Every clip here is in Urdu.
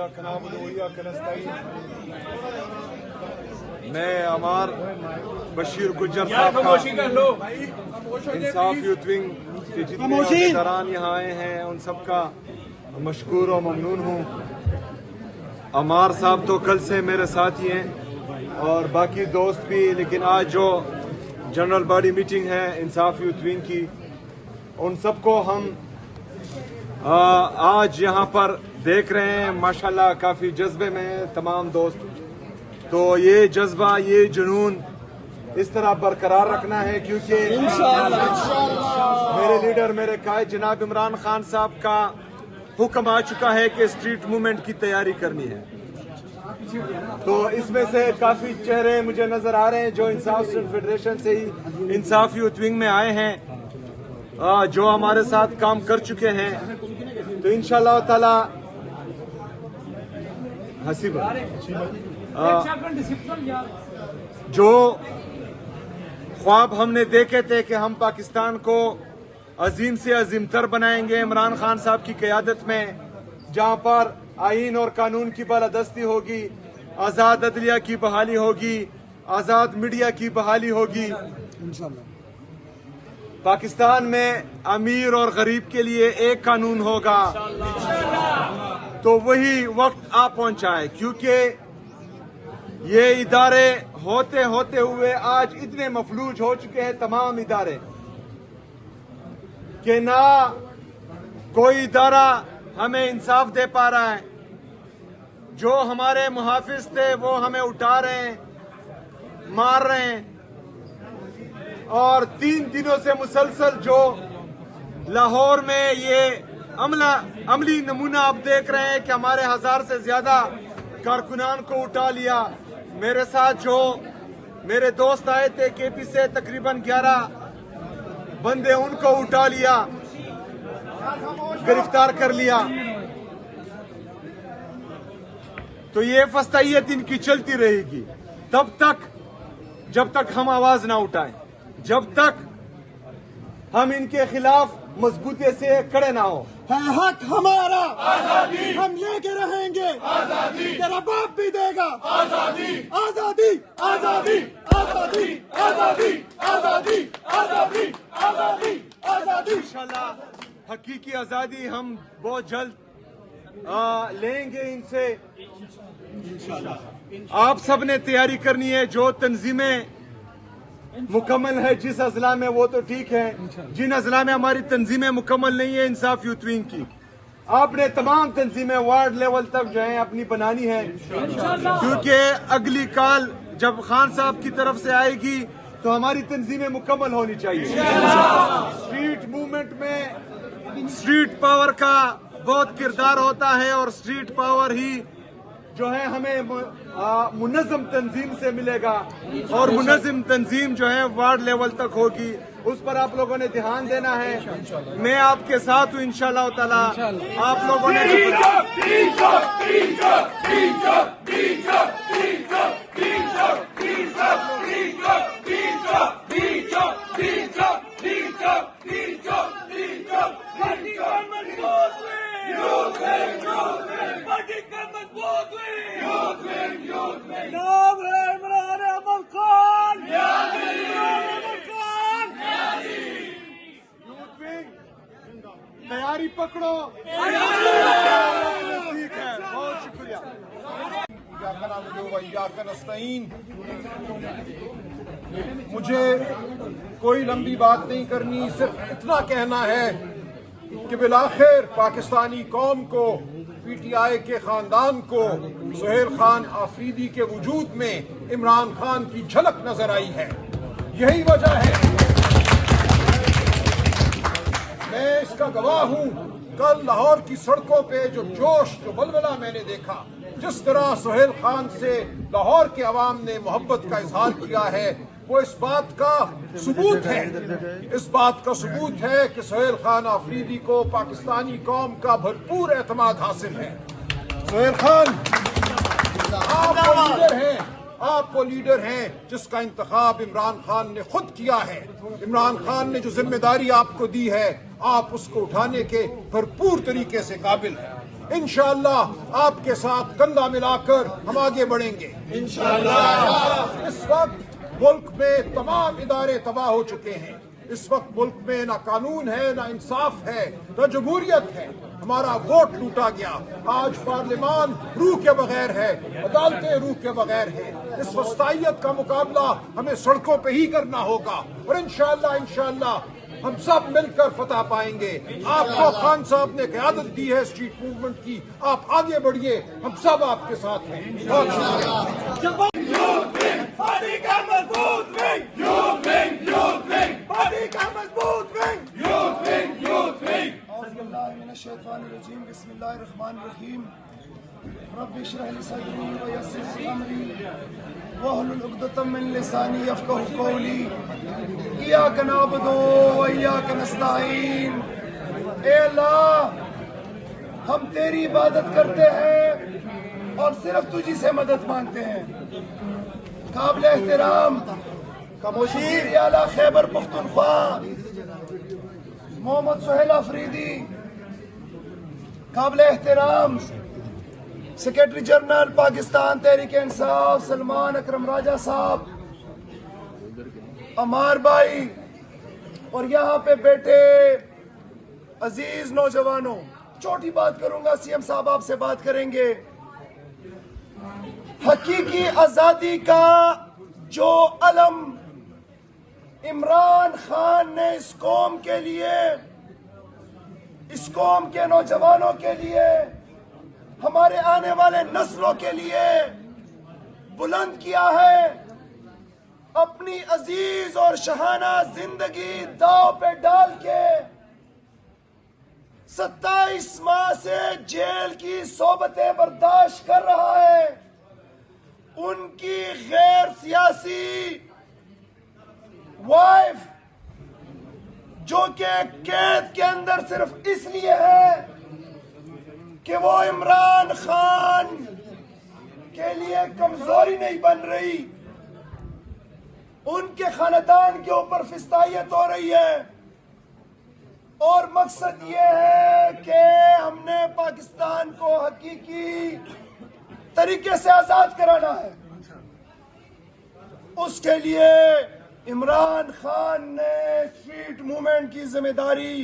وإياك نعبد وإياك نستعين. میں عمار بشیر گجر صاحب کا انصاف یوتھ ونگ کے جتنے عہدیداران یہاں آئے ہیں ان سب کا مشکور و ممنون ہوں. عمار صاحب تو کل سے میرے ساتھ ہی ہیں اور باقی دوست بھی، لیکن آج جو جنرل باڈی میٹنگ ہے انصاف یوتھ ونگ کی، ان سب کو ہم آج یہاں پر دیکھ رہے ہیں. ماشاءاللہ کافی جذبے میں ہیں تمام دوست. تو یہ جذبہ، یہ جنون اس طرح برقرار رکھنا ہے، کیونکہ میرے لیڈر، میرے قائد جناب عمران خان صاحب کا حکم آ چکا ہے کہ اسٹریٹ موومنٹ کی تیاری کرنی ہے. تو اس میں سے کافی چہرے مجھے نظر آ رہے ہیں جو انصاف اسٹوڈنٹ فیڈریشن سے ہی انصاف یوتھ ونگ میں آئے ہیں، جو ہمارے ساتھ کام کر چکے ہیں. تو انشاءاللہ تعالی جو خواب ہم نے دیکھے تھے کہ ہم پاکستان کو عظیم سے عظیم تر بنائیں گے عمران خان صاحب کی قیادت میں، جہاں پر آئین اور قانون کی بالادستی ہوگی، آزاد عدلیہ کی بحالی ہوگی، آزاد میڈیا کی بحالی ہوگی. پاکستان میں امیر اور غریب کے لیے ایک قانون ہوگا. تو وہی وقت آ پہنچا ہے، کیونکہ یہ ادارے ہوتے ہوئے آج اتنے مفلوج ہو چکے ہیں تمام ادارے کہ نہ کوئی ادارہ ہمیں انصاف دے پا رہا ہے. جو ہمارے محافظ تھے وہ ہمیں اٹھا رہے ہیں، مار رہے ہیں. اور 3 دنوں سے مسلسل جو لاہور میں یہ عملی نمونہ آپ دیکھ رہے ہیں کہ ہمارے 1000 سے زیادہ کارکنان کو اٹھا لیا. میرے ساتھ جو میرے دوست آئے تھے کے پی سے، تقریباً 11 بندے، ان کو اٹھا لیا، گرفتار کر لیا. تو یہ فسطائیت ان کی چلتی رہے گی تب تک جب تک ہم آواز نہ اٹھائیں، جب تک ہم ان کے خلاف مضبوطی سے کھڑے نہ ہو. ہے حق ہمارا، آزادی ہم لے کے رہیں گے، آزادی تیرا باپ بھی دے گا. آزادی آزادی آزادی آزادی آزادی آزادی آزادی آزادی آزادی. انشاءاللہ حقیقی آزادی ہم بہت جلد لیں گے ان سے. آپ سب نے تیاری کرنی ہے. جو تنظیمیں مکمل ہے جس اضلاع میں وہ تو ٹھیک ہے، جن اضلاع میں ہماری تنظیمیں مکمل نہیں ہے انصاف یوتھ ونگ کی، آپ نے تمام تنظیمیں وارڈ لیول تک جو ہیں اپنی بنانی ہے. کیونکہ اگلی کال جب خان صاحب کی طرف سے آئے گی تو ہماری تنظیمیں مکمل ہونی چاہیے. اسٹریٹ موومنٹ میں اسٹریٹ پاور کا بہت کردار ہوتا ہے، اور اسٹریٹ پاور ہی جو ہے ہمیں منظم تنظیم سے ملے گا، اور منظم تنظیم جو ہے وارڈ لیول تک ہوگی. اس پر آپ لوگوں نے دھیان دینا ہے. میں آپ کے ساتھ ہوں انشاءاللہ تعالی. آپ لوگوں نے تیاری پکڑو. ٹھیک ہے، بہت شکریہ. مجھے کوئی لمبی بات نہیں کرنی، صرف اتنا کہنا ہے کہ بالآخر پاکستانی قوم کو، پی ٹی آئی کے خاندان کو سہیل خان آفریدی کے وجود میں عمران خان کی جھلک نظر آئی ہے. یہی وجہ ہے، میں اس کا گواہ ہوں. کل لاہور کی سڑکوں پہ جو جوش، جو بلبلہ میں نے دیکھا، جس طرح سہیل خان سے لاہور کے عوام نے محبت کا اظہار کیا ہے، وہ اس بات کا ثبوت ہے. اس بات کا ثبوت ہے کہ سہیل خان آفریدی کو پاکستانی قوم کا بھرپور اعتماد حاصل ہے. سہیل خان، آپ وہ لیڈر ہیں جس کا انتخاب عمران خان نے خود کیا ہے. عمران خان نے جو ذمہ داری آپ کو دی ہے، آپ اس کو اٹھانے کے بھرپور طریقے سے قابل ہیں. انشاءاللہ آپ کے ساتھ کندھا ملا کر ہم آگے بڑھیں گے انشاءاللہ۔ اس وقت ملک میں تمام ادارے تباہ ہو چکے ہیں، اس وقت ملک میں نہ قانون ہے، نہ انصاف ہے، نہ جمہوریت ہے، ہمارا ووٹ لوٹا گیا، آج پارلیمان روح کے بغیر ہے، عدالتیں روح کے بغیر ہیں۔ اس وسطائیت کا مقابلہ ہمیں سڑکوں پہ ہی کرنا ہوگا، اور انشاءاللہ ہم سب مل کر فتح پائیں گے۔ آپ کو خان صاحب نے قیادت دی ہے اسٹریٹ موومنٹ کی، آپ آگے بڑھیے، ہم سب آپ کے ساتھ ہیں۔ بہت شکریہ۔ پارٹی کا مضبوط wing, youth wing, youth wing, party کا مضبوط wing, youth wing, youth wing. اعوذ باللہ من الشیطان الرجیم، بسم اللہ الرحمن الرحیم۔ رب اشرح لی صدری ویسر لی امری واحلل عقدۃ من لسانی یفقہوا قولی۔ ایاک نعبد و ایاک نستعین۔ اے اللہ، ہم تیری عبادت کرتے ہیں اور صرف تجھی سے مدد مانگتے ہیں۔ قابل احترام وزیر اعلیٰ خیبر پختونخوا محمد سہیل آفریدی، قابل احترام سیکرٹری جنرل پاکستان تحریک انصاف سلمان اکرم راجہ صاحب، عمار بھائی، اور یہاں پہ بیٹھے عزیز نوجوانوں، چھوٹی بات کروں گا، سی ایم صاحب آپ سے بات کریں گے۔ حقیقی آزادی کا جو علم عمران خان نے اس قوم کے لیے، اس قوم کے نوجوانوں کے لیے، ہمارے آنے والے نسلوں کے لیے بلند کیا ہے، اپنی عزیز اور شاہانہ زندگی داؤ پہ ڈال کے 27 ماہ سے جیل کی صحبتیں برداشت کر رہا ہے، ان کی غیر سیاسی وائف جو کہ قید کے اندر صرف اس لیے ہے کہ وہ عمران خان کے لیے کمزوری نہیں بن رہی، ان کے خاندان کے اوپر فسطائیت ہو رہی ہے، اور مقصد یہ ہے کہ ہم نے پاکستان کو حقیقی طریقے سے آزاد کرانا ہے۔ اس کے لیے عمران خان نے اسٹریٹ موومنٹ کی ذمہ داری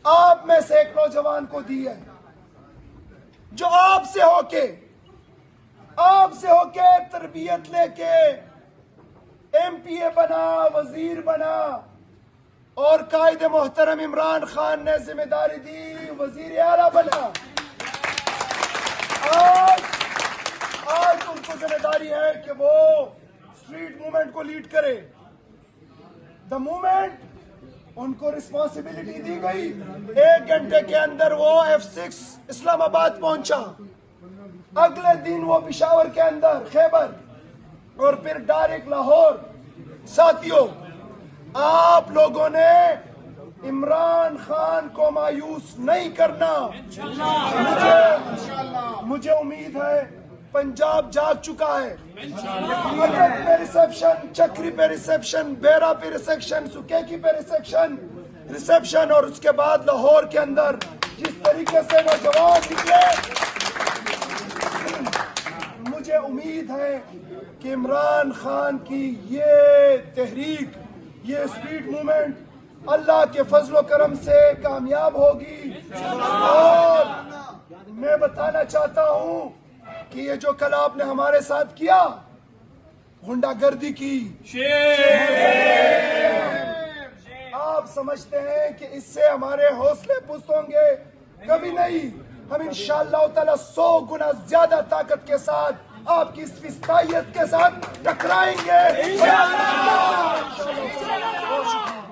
آپ میں سے ایک نوجوان کو دی ہے، جو آپ سے ہو کے تربیت لے کے ایم پی اے بنا، وزیر بنا، اور قائد محترم عمران خان نے ذمہ داری دی وزیر اعلیٰ بنا۔ آج ان کو ذمہ داری ہے کہ وہ اسٹریٹ موومنٹ کو لیڈ کرے۔ دا موومنٹ ان کو رسپانسبلٹی دی گئی، 1 گھنٹے کے اندر وہ F6 اسلام آباد پہنچا، اگلے دن وہ پشاور کے اندر خیبر، اور پھر ڈائریکٹ لاہور۔ ساتھیوں، آپ لوگوں نے عمران خان کو مایوس نہیں کرنا۔ مجھے امید ہے پنجاب جاگ چکا ہے، مدد پہ ریسیپشن، چکری پہ ریسیپشن، بیرا پہ ریسیپشن، سکیکی پہ ریسیپشن، اور اس کے بعد لاہور کے اندر جس طریقے سے نوجوان نکلے، مجھے امید ہے کہ عمران خان کی یہ تحریک، یہ اسٹریٹ موومنٹ اللہ کے فضل و کرم سے کامیاب ہوگی۔ اور میں بتانا چاہتا ہوں کہ یہ جو کل آپ نے ہمارے ساتھ کیا، غنڈہ گردی کی، آپ سمجھتے ہیں کہ اس سے ہمارے حوصلے پست ہوں گے؟ کبھی نہیں۔ ہم انشاءاللہ تعالی 100 گنا زیادہ طاقت کے ساتھ آپ کی اس فسطائیت کے ساتھ ٹکرائیں گے۔ بہت شکریہ۔